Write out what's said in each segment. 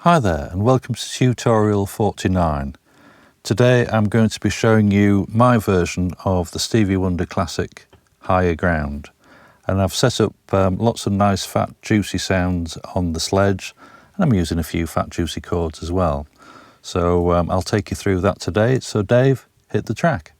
Hi there and welcome to tutorial 49. Today I'm going to be showing you my version of the Stevie Wonder classic Higher Ground, and I've set up lots of nice fat juicy sounds on the Sledge, and I'm using a few fat juicy chords as well. So I'll take you through that today. So Dave, hit the track.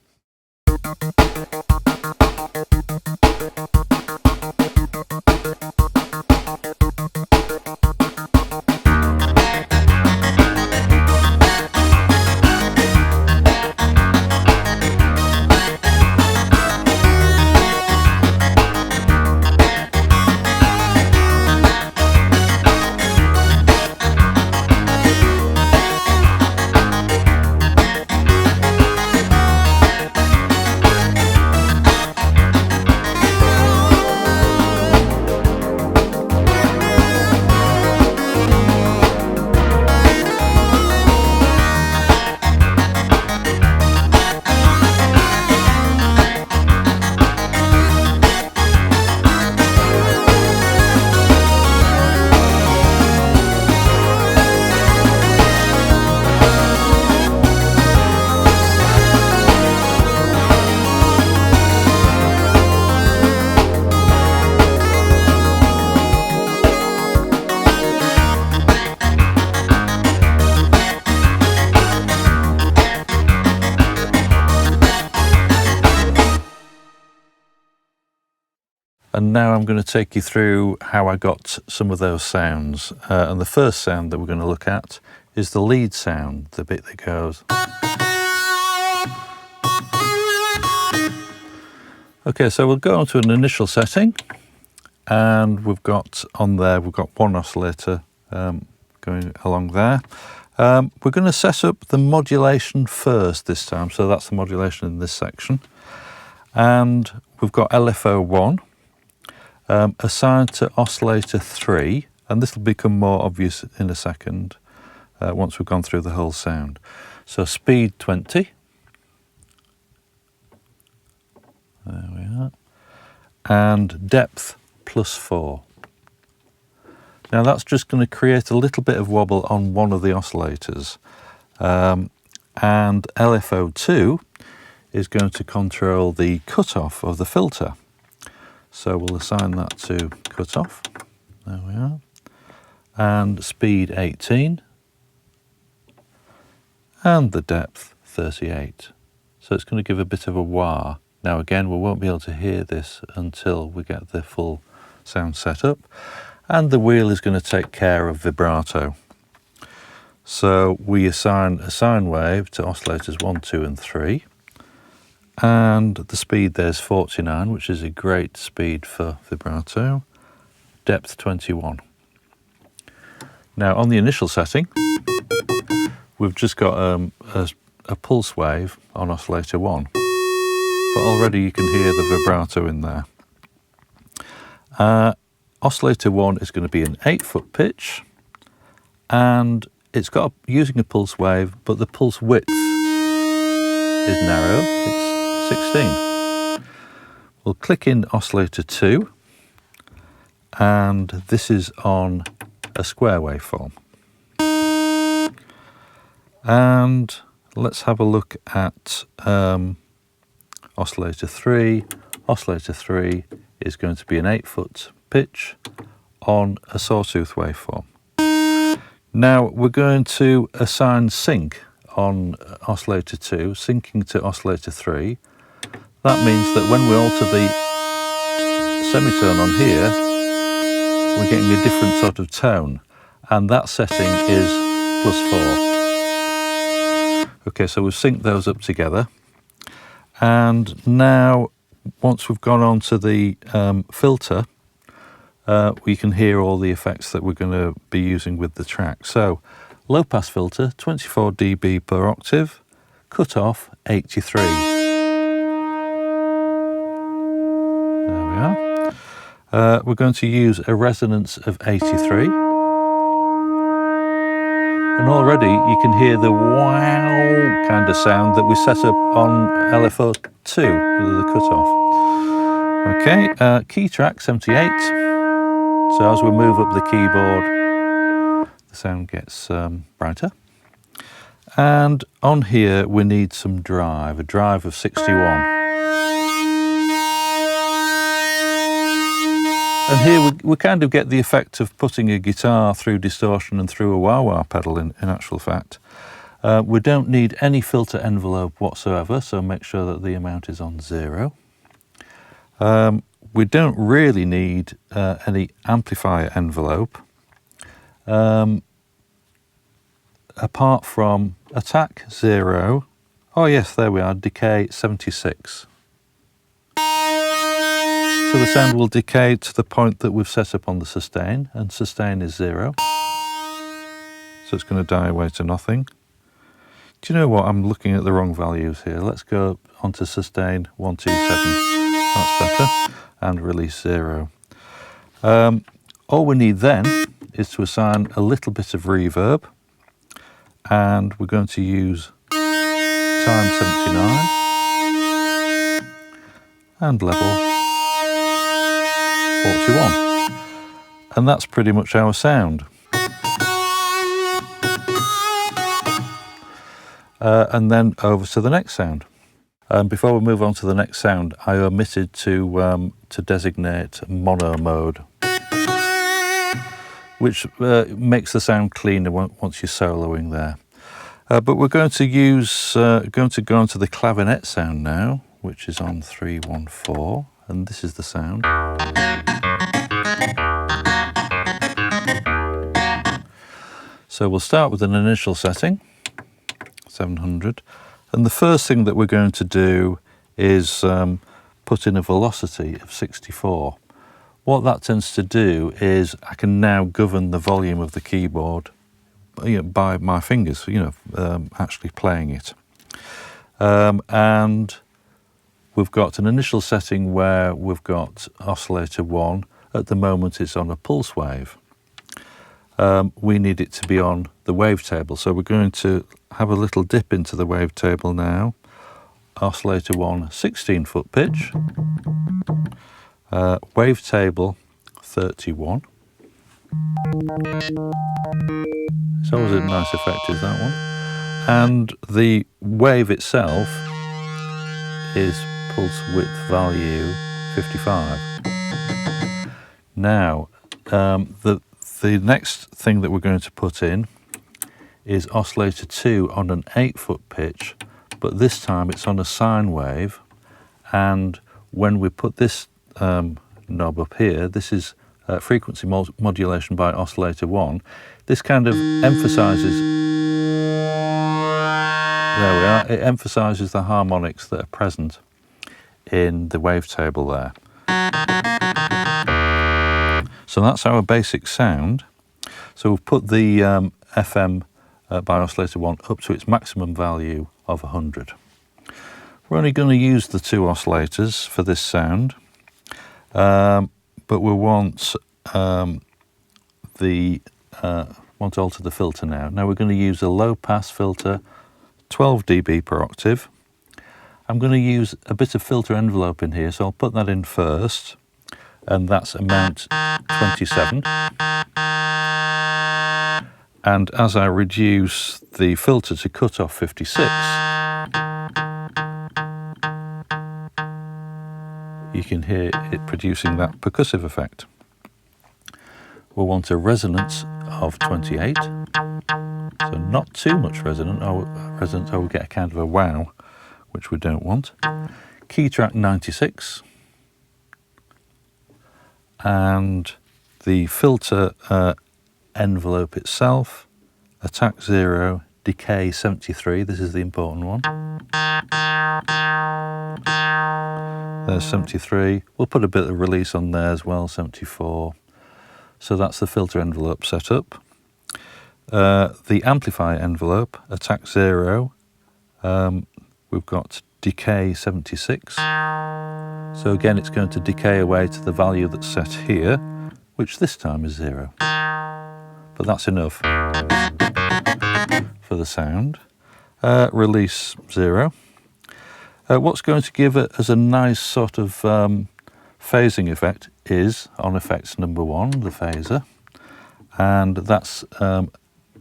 And now I'm going to take you through how I got some of those sounds. And the first sound that we're going to look at is the lead sound, the bit that goes. Okay, so we'll go on to an initial setting, and we've got one oscillator going along there. We're going to set up the modulation first this time, so that's the modulation in this section. And we've got LFO1. Assigned to oscillator 3, and this will become more obvious in a second once we've gone through the whole sound. So speed 20, there we are, and depth +4. Now that's just going to create a little bit of wobble on one of the oscillators, and LFO2 is going to control the cutoff of the filter. So we'll assign that to cutoff, there we are, and speed 18, and the depth 38. So it's going to give a bit of a wah. Now again, we won't be able to hear this until we get the full sound set up, and the wheel is going to take care of vibrato. So we assign a sine wave to oscillators 1, 2 and 3. And the speed there's 49, which is a great speed for vibrato. Depth 21. Now on the initial setting, we've just got a pulse wave on oscillator 1, but already you can hear the vibrato in there. Oscillator 1 is going to be an 8-foot pitch, and it's got using a pulse wave, but the pulse width is narrow. It's 16. We'll click in oscillator 2, and this is on a square waveform. And let's have a look at oscillator 3. Oscillator 3 is going to be an 8-foot pitch on a sawtooth waveform. Now we're going to assign sync on oscillator 2, syncing to oscillator 3. That means that when we alter the semitone on here, we're getting a different sort of tone, and that setting is +4. Okay, so we've synced those up together, and now once we've gone on to the filter, we can hear all the effects that we're going to be using with the track. So low pass filter, 24 dB per octave, cutoff 83. We're going to use a resonance of 83, and already you can hear the wow kind of sound that we set up on LFO2 with the cutoff. Okay, key track 78. So as we move up the keyboard, the sound gets brighter. And on here we need some drive, a drive of 61. And here we kind of get the effect of putting a guitar through distortion and through a wah-wah pedal in actual fact. We don't need any filter envelope whatsoever, so make sure that the amount is on 0. We don't really need any amplifier envelope, apart from attack 0. Oh yes, there we are, decay 76. So the sound will decay to the point that we've set up on the sustain, and sustain is 0. So it's going to die away to nothing. Do you know what? I'm looking at the wrong values here. Let's go on to sustain 127. That's better. And release 0. All we need then is to assign a little bit of reverb, and we're going to use time 79 and level 41, and that's pretty much our sound. And then over to the next sound. Before we move on to the next sound, I omitted to designate mono mode, which makes the sound cleaner once you're soloing there. But we're going to go onto the clavinet sound now, which is on 314, and this is the sound. So we'll start with an initial setting, 700, and the first thing that we're going to do is put in a velocity of 64. What that tends to do is I can now govern the volume of the keyboard by my fingers, actually playing it. And we've got an initial setting where we've got oscillator 1. At the moment it's on a pulse wave. We need it to be on the wavetable, so we're going to have a little dip into the wavetable now. Oscillator 1, 16-foot pitch. Wavetable 31. It's always a nice effect, is that one. And the wave itself is pulse width value 55. Now, the next thing that we're going to put in is oscillator 2 on an 8-foot pitch, but this time it's on a sine wave, and when we put this knob up here, this is frequency modulation by oscillator 1. This kind of emphasises, there we are, it emphasises the harmonics that are present in the wavetable there. So that's our basic sound. So we've put the FM by oscillator 1 up to its maximum value of 100. We're only going to use the 2 oscillators for this sound, but we want want to alter the filter now. Now we're going to use a low pass filter, 12 dB per octave. I'm going to use a bit of filter envelope in here, so I'll put that in first, and that's amount 27. And as I reduce the filter to cutoff 56, you can hear it producing that percussive effect. We'll want a resonance of 28, so not too much resonance, or we'll get a kind of a wow, which we don't want. Key track 96, and the filter envelope itself, attack 0, decay 73, this is the important one. There's 73, we'll put a bit of release on there as well, 74. So that's the filter envelope set up. The amplifier envelope, attack 0, we've got decay 76. So again, it's going to decay away to the value that's set here, which this time is 0. But that's enough for the sound. Release 0. What's going to give it as a nice sort of phasing effect is on effects number 1, the phaser, and that's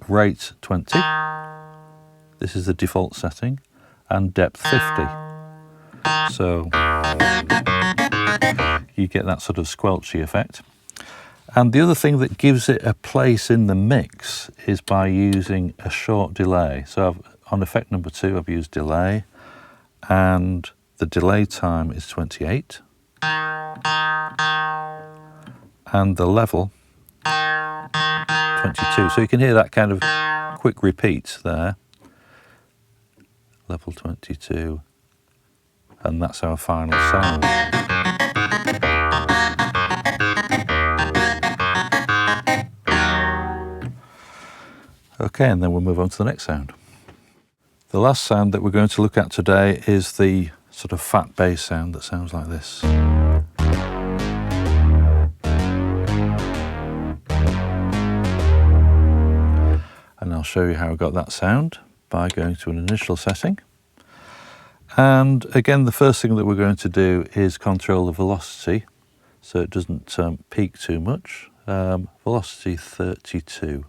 rate 20. This is the default setting, and depth 50. So you get that sort of squelchy effect. And the other thing that gives it a place in the mix is by using a short delay. So on effect number 2, I've used delay, and the delay time is 28. And the level 22. So you can hear that kind of quick repeat there. Level 22. And that's our final sound. Okay, and then we'll move on to the next sound. The last sound that we're going to look at today is the sort of fat bass sound that sounds like this. And I'll show you how I got that sound by going to an initial setting. And again, the first thing that we're going to do is control the velocity so it doesn't peak too much. Velocity 32.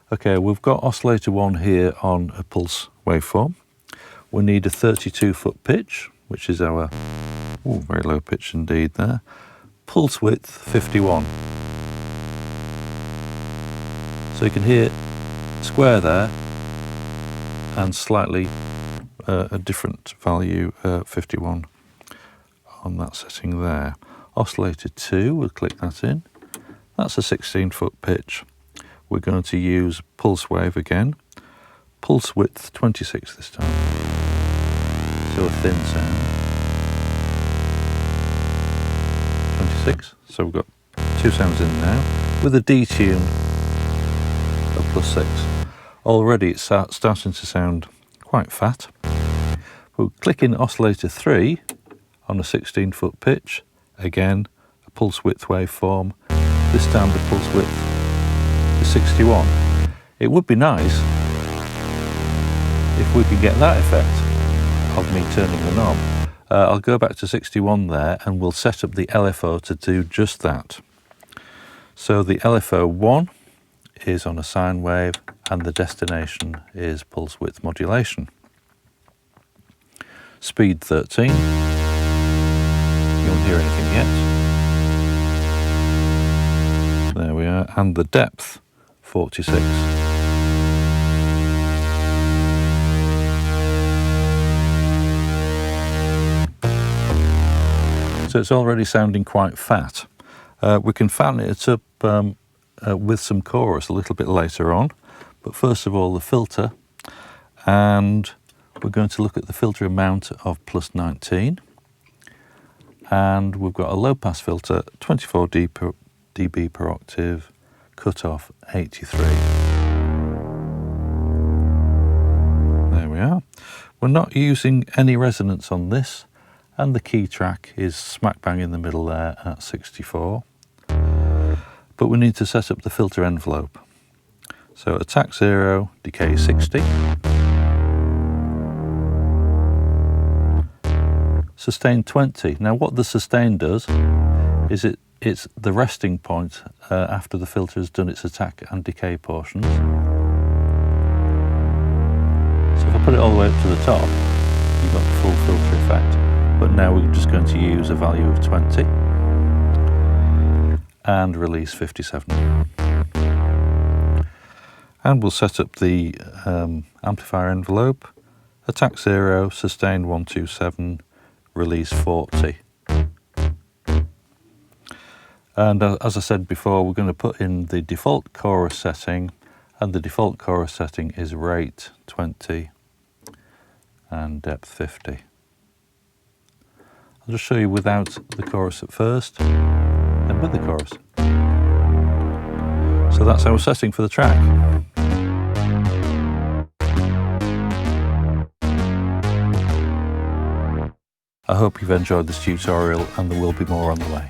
Okay, we've got oscillator 1 here on a pulse waveform. We need a 32-foot pitch, which is our, very low pitch indeed there. Pulse width 51. So you can hear square there and slightly a different value, 51 on that setting there. Oscillator 2, we'll click that in. That's a 16-foot pitch. We're going to use pulse wave again. Pulse width 26 this time. So a thin sound. 26. So we've got 2 sounds in now with a detune of +6. Already it's starting to sound quite fat. We'll click in oscillator 3 on a 16-foot pitch. Again, a pulse width waveform. This time the pulse width is 61. It would be nice if we could get that effect of me turning the knob. I'll go back to 61 there and we'll set up the LFO to do just that. So the LFO 1 is on a sine wave and the destination is pulse width modulation. Speed 13. You won't hear anything yet. There we are. And the depth 46. So it's already sounding quite fat. We can fatten it up with some chorus a little bit later on, but first of all the filter, and we're going to look at the filter amount of +19, and we've got a low pass filter 24 dB per octave, cutoff 83. There we are. We're not using any resonance on this, and the key track is smack bang in the middle there at 64. But we need to set up the filter envelope. So attack 0, decay 60. Sustain 20. Now what the sustain does is it's the resting point after the filter has done its attack and decay portions. So if I put it all the way up to the top, you've got the full filter effect. But now we're just going to use a value of 20 and release 57. And we'll set up the amplifier envelope, attack 0, sustain 127, release 40. And as I said before, we're going to put in the default chorus setting, and the default chorus setting is rate 20 and depth 50. I'll just show you without the chorus at first, and with the chorus. So that's our setting for the track. I hope you've enjoyed this tutorial, and there will be more on the way.